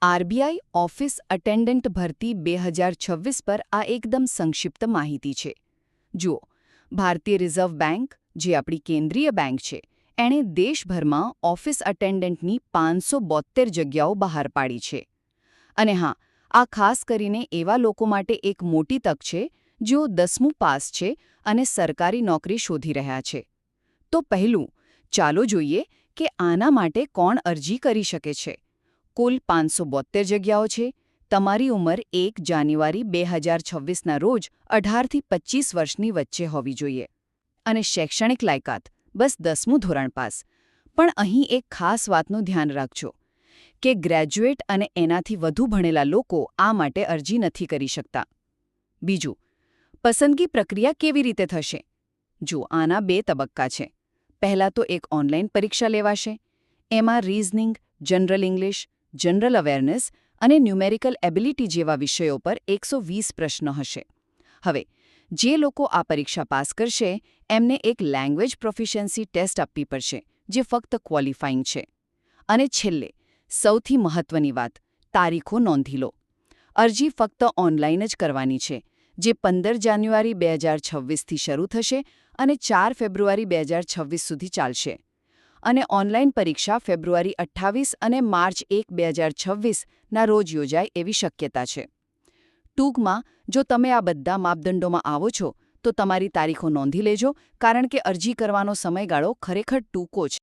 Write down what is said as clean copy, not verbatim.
RBI office attendant ભરતી 2026 પર આ એકદમ સંક્ષિપ્ત માહિતી છે. જુઓ, ભારતીય રિઝર્વ બેંક, જે આપણી કેન્દ્રીય બેંક છે, એણે દેશભરમાં ઓફિસ અટેન્ડન્ટની 572 જગ્યાઓ બહાર પાડી છે. અને હા, આ ખાસ કરીને એવા લોકો માટે એક મોટી તક છે જેઓ 10મું પાસ છે અને સરકારી નોકરી શોધી રહ્યા છે. તો પહેલું, ચાલો જોઈએ કે આના માટે કોણ અરજી કરી શકે છે. કુલ 572 જગ્યાઓ છે. તમારી ઉંમર 1 જાન્યુઆરી 2026ના રોજ 18થી 25 વર્ષની વચ્ચે હોવી જોઈએ. અને શૈક્ષણિક લાયકાત બસ 10મું ધોરણ પાસ. પણ અહીં એક ખાસ વાતનું ધ્યાન રાખજો કે ગ્રેજ્યુએટ અને એનાથી વધુ ભણેલા લોકો આ માટે અરજી નથી કરી શકતા. બીજું, પસંદગી પ્રક્રિયા કેવી રીતે થશે? જો આના 2 તબક્કા છે. પહેલાં તો એક ઓનલાઈન પરીક્ષા લેવાશે. એમાં reasoning, general English, general awareness અને ન્યુમેરિકલ એબિલિટી જેવા વિષયો પર 120 પ્રશ્નો હશે. હવે, જે લોકો આ પરીક્ષા પાસ કરશે એમને એક લેંગ્વેજ પ્રોફિશિયન્સી ટેસ્ટ આપવી પડશે, જે ફક્ત ક્વોલિફાઇંગ છે. અને છેલ્લે, સૌથી મહત્વની વાત, તારીખો નોંધી લો. અરજી ફક્ત ઓનલાઈન જ કરવાની છે, જે 15 જાન્યુઆરી 2026થી શરૂ થશે અને 4 ફેબ્રુઆરી 2026 સુધી ચાલશે. અને ઓનલાઈન પરીક્ષા ફેબ્રુઆરી 28 અને માર્ચ 1, 2026ના રોજ યોજાય એવી શક્યતા છે. ટૂંકમાં, જો તમે આ બધા માપદંડોમાં આવો છો તો તમારી તારીખો નોંધી લેજો, કારણ કે અરજી કરવાનો સમયગાળો ખરેખર ટૂંકો છે.